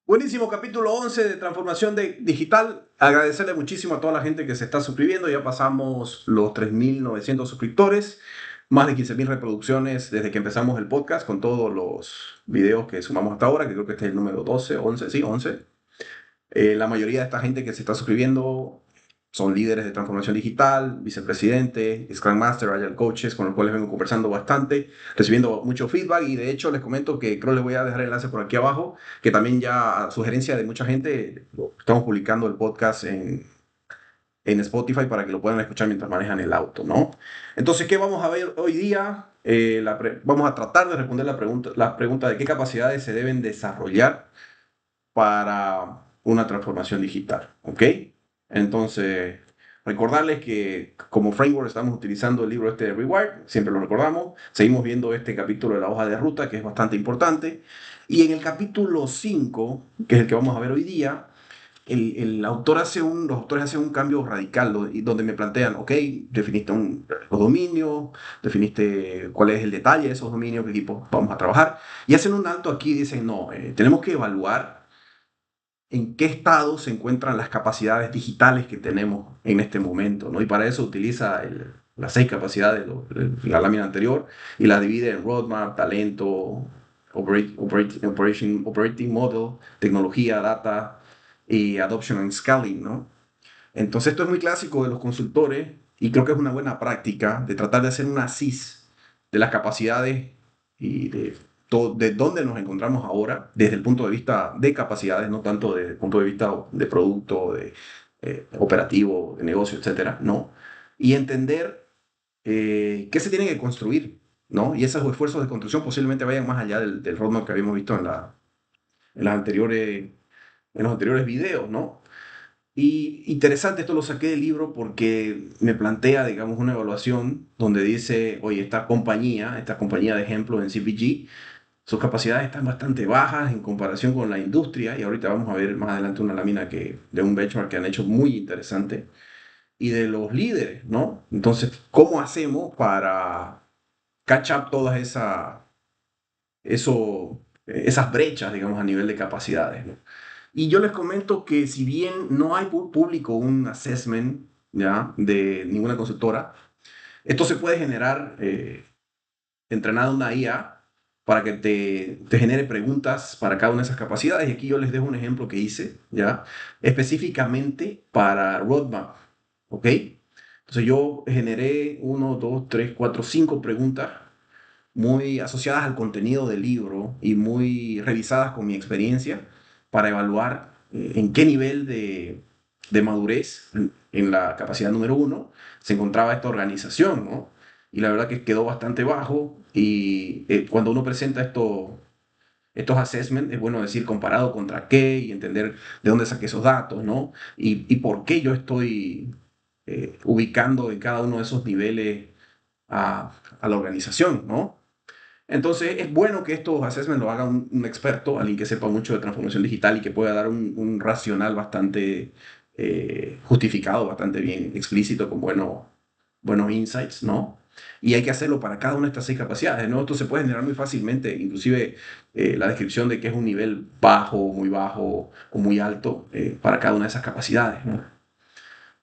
Buenísimo, capítulo 11 de transformación digital. Agradecerle muchísimo a toda la gente que se está suscribiendo. Ya pasamos los 3.900 suscriptores, más de 15.000 reproducciones desde que empezamos el podcast con todos los videos que sumamos hasta ahora, que creo que este es el número 12, 11, sí, 11. La mayoría de esta gente que se está suscribiendo son líderes de transformación digital, vicepresidentes, Scrum Master, Agile Coaches, con los cuales vengo conversando bastante, recibiendo mucho feedback y de hecho les comento que creo les voy a dejar el enlace por aquí abajo, que también ya a sugerencia de mucha gente estamos publicando el podcast en Spotify para que lo puedan escuchar mientras manejan el auto, ¿no? Entonces, ¿qué vamos a ver hoy día? Vamos a tratar de responder la pregunta de qué capacidades se deben desarrollar para una transformación digital, ¿ok? Entonces, recordarles que como framework estamos utilizando el libro este de Rewire, siempre lo recordamos, seguimos viendo este capítulo de la hoja de ruta que es bastante importante, y en el capítulo 5, que es el que vamos a ver hoy día, los autores hacen un cambio radical y donde me plantean, ok, definiste los dominios, definiste cuál es el detalle de esos dominios, qué equipo vamos a trabajar, y hacen un alto aquí y dicen, no, tenemos que evaluar en qué estado se encuentran las capacidades digitales que tenemos en este momento, ¿no? Y para eso utiliza las 6 capacidades de la lámina anterior y las divide en roadmap, talento, operating model, tecnología, data y adoption and scaling, ¿no? Entonces esto es muy clásico de los consultores y creo que es una buena práctica de tratar de hacer una CIS de las capacidades y de dónde nos encontramos ahora desde el punto de vista de capacidades, no tanto desde el punto de vista de producto, de operativo, de negocio, etcétera, ¿no? Y entender qué se tiene que construir, ¿no? Y esos esfuerzos de construcción posiblemente vayan más allá del roadmap que habíamos visto en las anteriores, en los anteriores videos, ¿no? Y interesante, esto lo saqué del libro porque me plantea, digamos, una evaluación donde dice, oye, esta compañía de ejemplo en CPG, sus capacidades están bastante bajas en comparación con la industria y ahorita vamos a ver más adelante una lámina de un benchmark que han hecho muy interesante y de los líderes, ¿no? Entonces, ¿cómo hacemos para catch up todas esas brechas, digamos, a nivel de capacidades, ¿no? Y yo les comento que si bien no hay público un assessment, ¿ya? De ninguna consultora, esto se puede generar entrenado una IA para que te genere preguntas para cada una de esas capacidades. Y aquí yo les dejo un ejemplo que hice, ¿ya? Específicamente para roadmap, ¿ok? Entonces yo generé 1, 2, 3, 4, 5 preguntas muy asociadas al contenido del libro y muy revisadas con mi experiencia para evaluar en qué nivel de madurez en la capacidad número 1 se encontraba esta organización, ¿no? Y la verdad que quedó bastante bajo y cuando uno presenta estos assessments, es bueno decir comparado contra qué y entender de dónde saqué esos datos, ¿no? Y por qué yo estoy ubicando en cada uno de esos niveles a la organización, ¿no? Entonces es bueno que estos assessments lo haga un experto, alguien que sepa mucho de transformación digital y que pueda dar un racional bastante justificado, bastante bien explícito, con buenos insights, ¿no? Y hay que hacerlo para cada una de estas 6 capacidades, ¿no? Esto se puede generar muy fácilmente, inclusive la descripción de que es un nivel bajo o muy alto para cada una de esas capacidades, ¿no?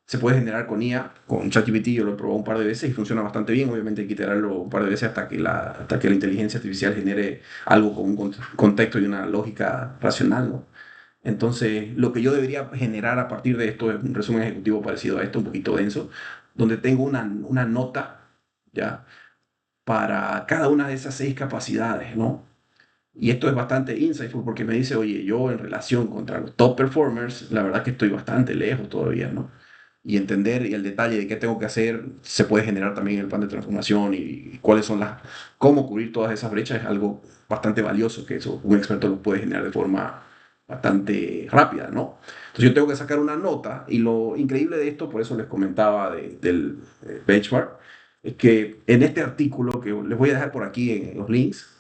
Se puede generar con IA, con ChatGPT yo lo he probado un par de veces y funciona bastante bien. Obviamente hay que iterarlo un par de veces hasta que la inteligencia artificial genere algo con un contexto y una lógica racional, ¿no? Entonces, lo que yo debería generar a partir de esto es un resumen ejecutivo parecido a esto, un poquito denso, donde tengo una nota, ¿ya? Para cada una de esas 6 capacidades, ¿no? Y esto es bastante insightful porque me dice, oye, yo en relación contra los top performers, la verdad que estoy bastante lejos todavía, ¿no? Y entender y el detalle de qué tengo que hacer se puede generar también en el plan de transformación y cuáles son cómo cubrir todas esas brechas es algo bastante valioso que eso un experto lo puede generar de forma bastante rápida, ¿no? Entonces yo tengo que sacar una nota y lo increíble de esto, por eso les comentaba del benchmark, es que en este artículo que les voy a dejar por aquí en los links,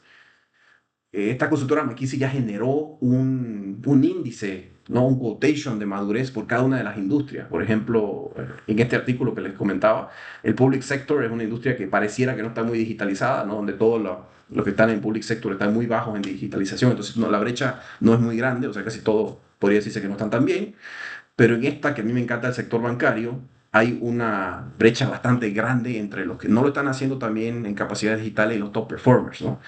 esta consultora McKinsey ya generó un índice, ¿no? Un quotation de madurez por cada una de las industrias. Por ejemplo, en este artículo que les comentaba, el public sector es una industria que pareciera que no está muy digitalizada, ¿no? Donde todos los que están en public sector están muy bajos en digitalización, entonces no, la brecha no es muy grande, o sea, casi todo podría decirse que no están tan bien, pero en esta, que a mí me encanta el sector bancario, hay una brecha bastante grande entre los que no lo están haciendo también en capacidades digitales y los top performers, ¿no?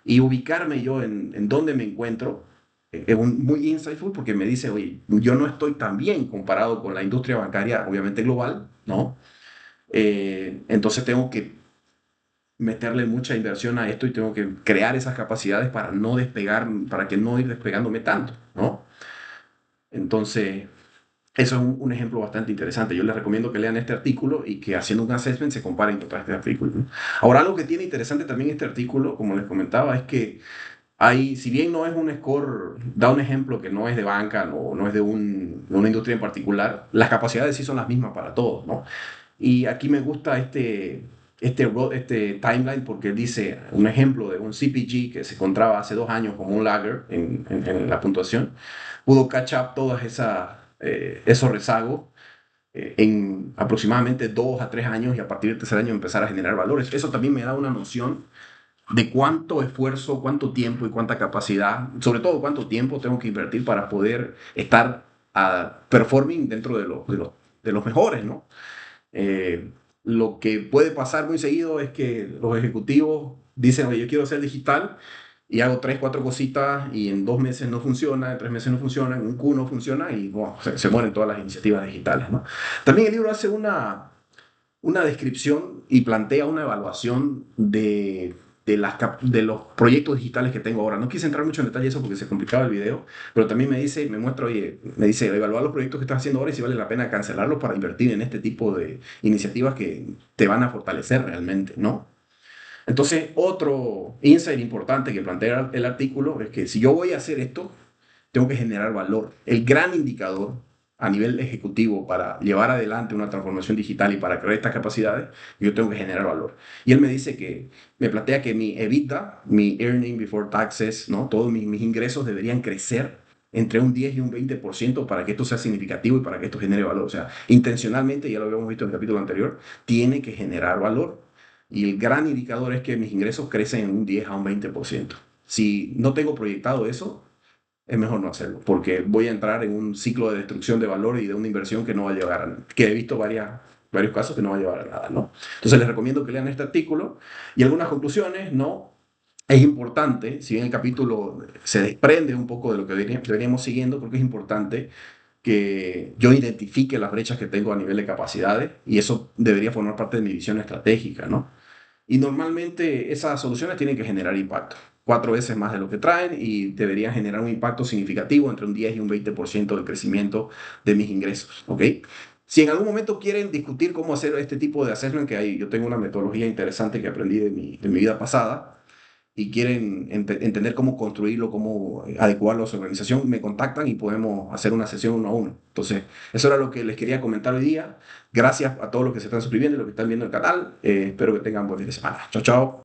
Y ubicarme yo en dónde me encuentro es muy insightful porque me dice, oye, yo no estoy tan bien comparado con la industria bancaria, obviamente global, ¿no? Entonces tengo que meterle mucha inversión a esto y tengo que crear esas capacidades para no despegar, para que no ir despegándome tanto, ¿no? Entonces, eso es un ejemplo bastante interesante. Yo les recomiendo que lean este artículo y que haciendo un assessment se comparen contra este artículo, ¿no? Ahora, algo que tiene interesante también este artículo, como les comentaba, es que hay, si bien no es un score, da un ejemplo que no es de banca, no es de una industria en particular, las capacidades sí son las mismas para todos, ¿no? Y aquí me gusta este timeline porque dice un ejemplo de un CPG que se encontraba hace 2 años como un lagger en la puntuación, pudo catch up todas esos rezagos en aproximadamente 2 a 3 años y a partir del tercer año empezar a generar valores. Eso también me da una noción de cuánto esfuerzo, cuánto tiempo y cuánta capacidad, sobre todo cuánto tiempo tengo que invertir para poder estar performing dentro de los mejores, ¿no? Eh, lo que puede pasar muy seguido es que los ejecutivos dicen, oye, yo quiero ser digital y hago 3, 4 cositas y en 2 meses no funciona, en 3 meses no funciona, en un Q no funciona y bueno, se mueren todas las iniciativas digitales, ¿no? También el libro hace una descripción y plantea una evaluación de los proyectos digitales que tengo ahora. No quise entrar mucho en detalle eso porque se complicaba el video, pero también me muestra, oye, me dice, evaluar los proyectos que estás haciendo ahora y si vale la pena cancelarlos para invertir en este tipo de iniciativas que te van a fortalecer realmente, ¿no? Entonces, otro insight importante que plantea el artículo es que si yo voy a hacer esto, tengo que generar valor. El gran indicador a nivel ejecutivo para llevar adelante una transformación digital y para crear estas capacidades, yo tengo que generar valor. Y él me dice que, me plantea que mi EBITDA, mi earning before taxes, ¿no? Todos mis ingresos deberían crecer entre un 10 y un 20% para que esto sea significativo y para que esto genere valor. O sea, intencionalmente, ya lo habíamos visto en el capítulo anterior, tiene que generar valor. Y el gran indicador es que mis ingresos crecen en un 10 a un 20%. Si no tengo proyectado eso, es mejor no hacerlo, porque voy a entrar en un ciclo de destrucción de valor y de una inversión que no va a llevar a, que he visto varios casos que no va a llevar a nada, ¿no? Entonces les recomiendo que lean este artículo y algunas conclusiones, ¿no? Es importante, si bien el capítulo se desprende un poco de lo que deberíamos siguiendo, porque es importante que yo identifique las brechas que tengo a nivel de capacidades y eso debería formar parte de mi visión estratégica, ¿no? Y normalmente esas soluciones tienen que generar impacto, 4 veces más de lo que traen y deberían generar un impacto significativo entre un 10 y un 20% del crecimiento de mis ingresos, ¿ok? Si en algún momento quieren discutir cómo hacer este tipo de assessment, que hay, yo tengo una metodología interesante que aprendí de mi vida pasada, y quieren entender cómo construirlo, cómo adecuarlo a su organización, me contactan y podemos hacer una sesión uno a uno. Entonces, eso era lo que les quería comentar hoy día. Gracias a todos los que se están suscribiendo y los que están viendo el canal. Espero que tengan buen fin de semana. Chao, chao.